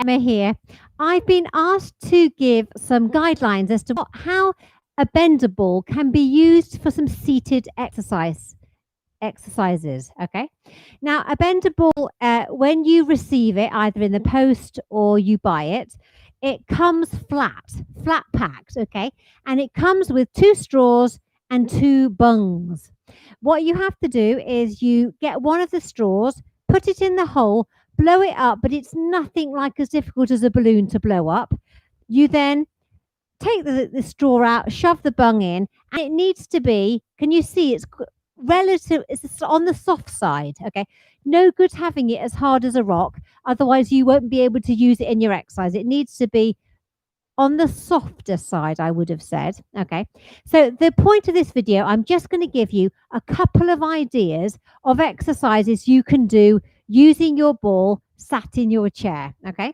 Emma here. I've been asked to give some guidelines as to how a bender ball can be used for some seated exercises. Okay. Now, a bender ball, when you receive it, either in the post or you buy it, it comes flat packed. Okay. And it comes with 2 straws and 2 bungs. What you have to do is you get one of the straws, put it in the hole, blow it up, but it's nothing like as difficult as a balloon to blow up. You then take the straw out, shove the bung in, and it needs to be, can you see it's relative, it's on the soft side, okay? No good having it as hard as a rock, otherwise you won't be able to use it in your exercise. It needs to be on the softer side, I would have said. Okay. So the point of this video, I'm just going to give you a couple of ideas of exercises you can do using your ball sat in your chair. Okay.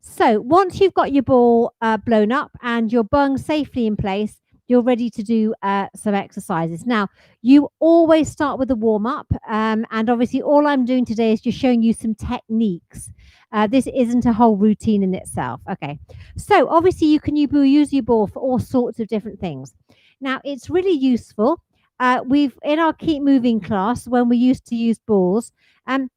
So once you've got your ball blown up and your bung safely in place, you're ready to do some exercises. Now, you always start with a warm up. And obviously all I'm doing today is just showing you some techniques. This isn't a whole routine in itself. Okay. So obviously you can use your ball for all sorts of different things. Now, it's really useful. We've in our Keep Moving class, when we used to use balls,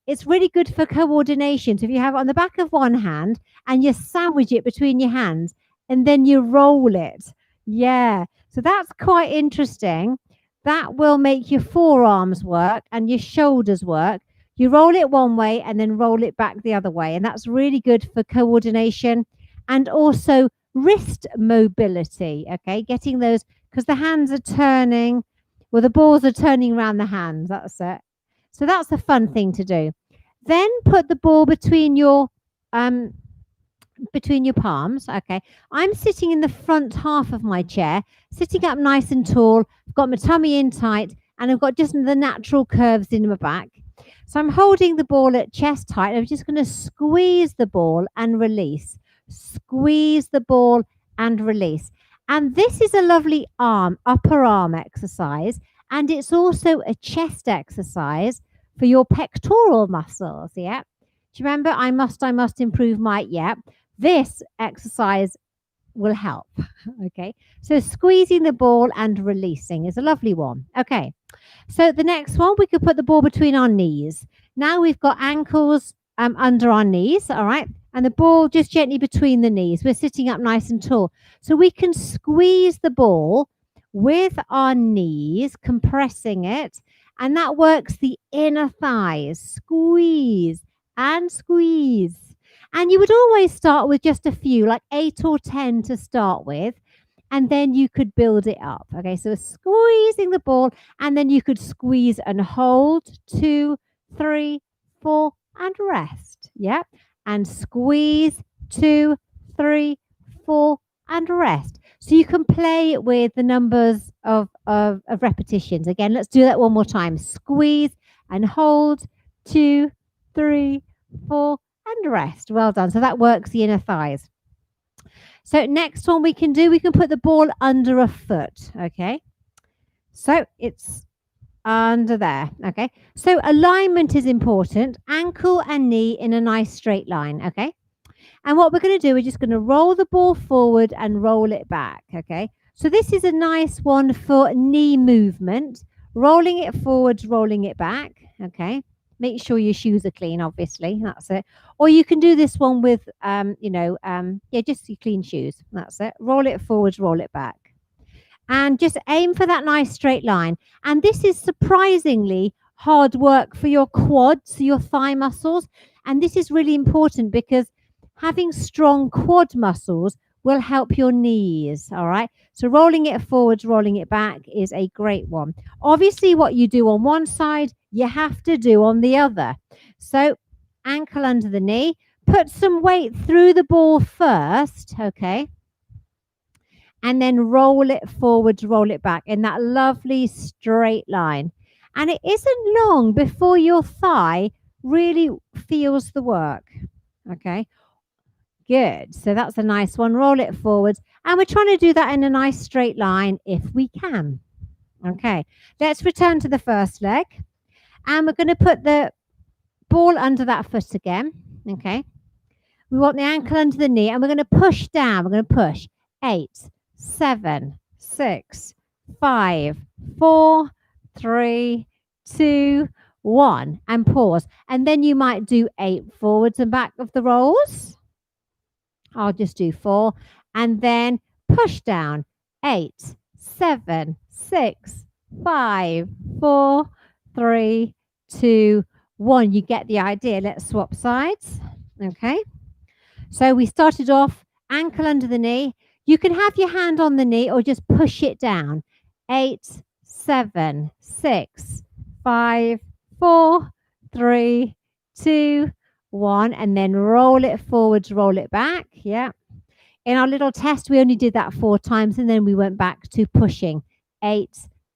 it's really good for coordination. So if you have it on the back of one hand and you sandwich it between your hands and then you roll it. Yeah. So that's quite interesting. That will make your forearms work and your shoulders work. You roll it one way and then roll it back the other way. And that's really good for coordination and also wrist mobility. Okay. Getting those, because the hands are turning, well, the balls are turning around the hands. That's it. So that's a fun thing to do. Then put the ball between your palms. Okay. I'm sitting in the front half of my chair, sitting up nice and tall. I've got my tummy in tight and I've got just the natural curves in my back. So I'm holding the ball at chest height. I'm just going to squeeze the ball and release. Squeeze the ball and release. And this is a lovely upper arm exercise. And it's also a chest exercise for your pectoral muscles. Yeah. Do you remember? I must improve my, yeah. This exercise will help. Okay. So squeezing the ball and releasing is a lovely one. Okay. So the next one, we could put the ball between our knees. Now we've got ankles under our knees. All right. And the ball just gently between the knees. We're sitting up nice and tall. So we can squeeze the ball with our knees, compressing it. And that works the inner thighs. Squeeze and squeeze. And you would always start with just a few, like 8 or 10 to start with. And then you could build it up. Okay, so squeezing the ball, and then you could squeeze and hold 2, 3, 4, and rest. Yeah. And squeeze 2, 3, 4, and rest. So you can play with the numbers of repetitions. Again, let's do that one more time. Squeeze and hold 2, 3, 4, and rest. Well done. So that works the inner thighs. So next one we can put the ball under a foot. Okay. So it's under there. Okay. So alignment is important. Ankle and knee in a nice straight line. Okay. And what we're going to do, we're just going to roll the ball forward and roll it back. Okay. So this is a nice one for knee movement. Rolling it forwards, rolling it back. Okay. Make sure your shoes are clean, obviously. That's it. Or you can do this one with, just your clean shoes. That's it. Roll it forwards, roll it back. And just aim for that nice straight line. And this is surprisingly hard work for your quads, your thigh muscles. And this is really important because having strong quad muscles will help your knees. All right. So rolling it forwards, rolling it back is a great one. Obviously, what you do on one side, you have to do on the other. So ankle under the knee, put some weight through the ball first. Okay. And then roll it forwards, roll it back in that lovely straight line. And it isn't long before your thigh really feels the work. Okay. Good. So that's a nice one. Roll it forwards. And we're trying to do that in a nice straight line if we can. Okay. Let's return to the first leg. And we're going to put the ball under that foot again. Okay. We want the ankle under the knee, and we're going to push down. We're going to push. 8, 7, 6, 5, 4, 3, 2, 1, and pause. And then you might do 8 forwards and back of the rolls. I'll just do 4, and then push down. 8, 7, 6, 5, 4, 3, 2, 1. You get the idea. Let's swap sides. Okay. So we started off ankle under the knee. You can have your hand on the knee or just push it down. 8, 7, 6, 5, 4, 3, 2, 1. And then roll it forwards, roll it back. Yeah. In our little test, we only did that 4 times, and then we went back to pushing. 8,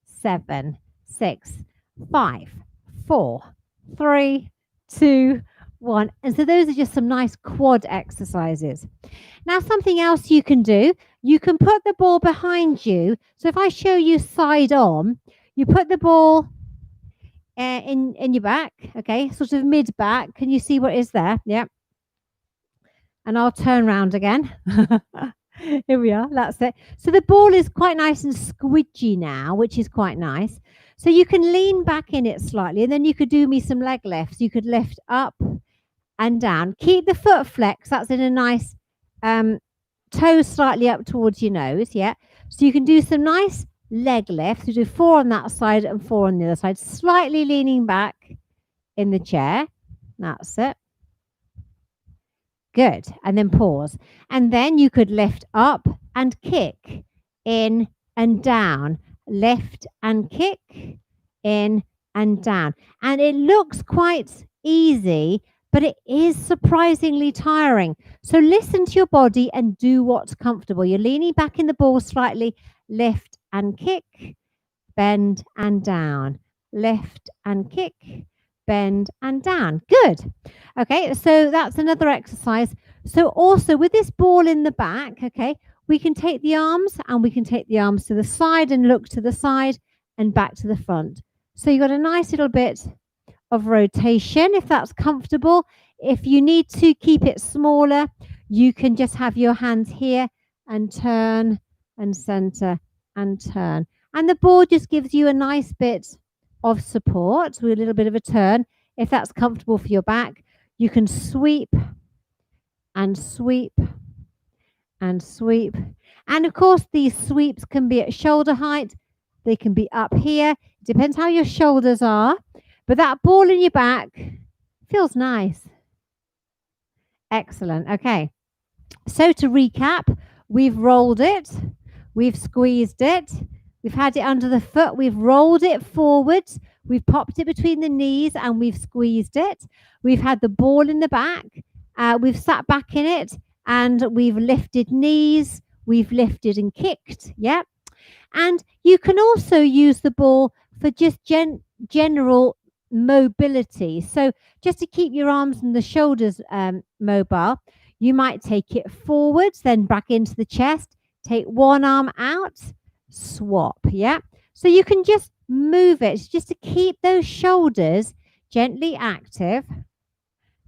7, 6, 5, 4, 3, 2, 1. And so those are just some nice quad exercises. Now, something else you can do, you can put the ball behind you. So if I show you side on, you put the ball in your back, okay, sort of mid back. Can you see what is there? Yeah. And I'll turn around again. Here we are. That's it. So the ball is quite nice and squidgy now, which is quite nice. So you can lean back in it slightly, and then you could do me some leg lifts. You could lift up and down. Keep the foot flex. That's in a nice toes slightly up towards your nose. Yeah. So you can do some nice leg lifts. You do 4 on that side and 4 on the other side. Slightly leaning back in the chair. That's it. Good. And then pause. And then you could lift up and kick, in and down, lift and kick, in and down. And it looks quite easy, but it is surprisingly tiring. So listen to your body and do what's comfortable. You're leaning back in the ball slightly, lift and kick, bend and down, lift and kick, bend and down. Good. Okay, so that's another exercise. So also with this ball in the back, okay, we can take the arms and we can take the arms to the side and look to the side and back to the front. So you've got a nice little bit of rotation if that's comfortable. If you need to keep it smaller, you can just have your hands here and turn and center and turn. And the ball just gives you a nice bit of support with a little bit of a turn. If that's comfortable for your back, you can sweep and sweep and sweep. And of course, these sweeps can be at shoulder height. They can be up here. It depends how your shoulders are. But that ball in your back feels nice. Excellent. Okay. So to recap, we've rolled it. We've squeezed it. We've had it under the foot. We've rolled it forwards. We've popped it between the knees and we've squeezed it. We've had the ball in the back. We've sat back in it and we've lifted knees. We've lifted and kicked. Yeah. And you can also use the ball for just general mobility. So just to keep your arms and the shoulders mobile, you might take it forwards, then back into the chest, take one arm out, swap. Yeah. So you can just move it just to keep those shoulders gently active.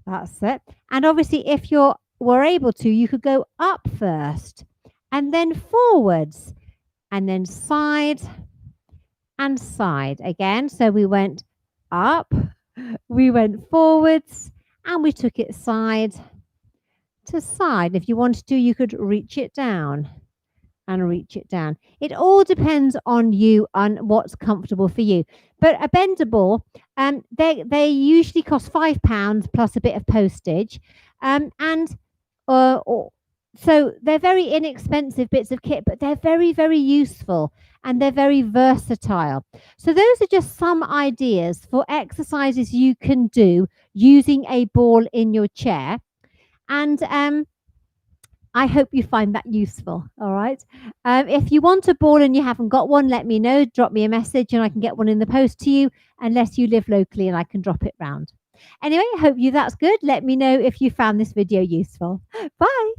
That's it. And obviously, if you were able to, you could go up first and then forwards and then side and side again. So we went up, we went forwards, and we took it side to side. If you wanted to, you could reach it down and reach it down. It all depends on you, on what's comfortable for you. But a bender ball, they usually cost £5 plus a bit of postage, so they're very inexpensive bits of kit, but they're very, very useful and they're very versatile. So those are just some ideas for exercises you can do using a ball in your chair. And I hope you find that useful. All right. If you want a ball and you haven't got one, let me know. Drop me a message and I can get one in the post to you, unless you live locally and I can drop it round. Anyway, I hope that's good. Let me know if you found this video useful. Bye.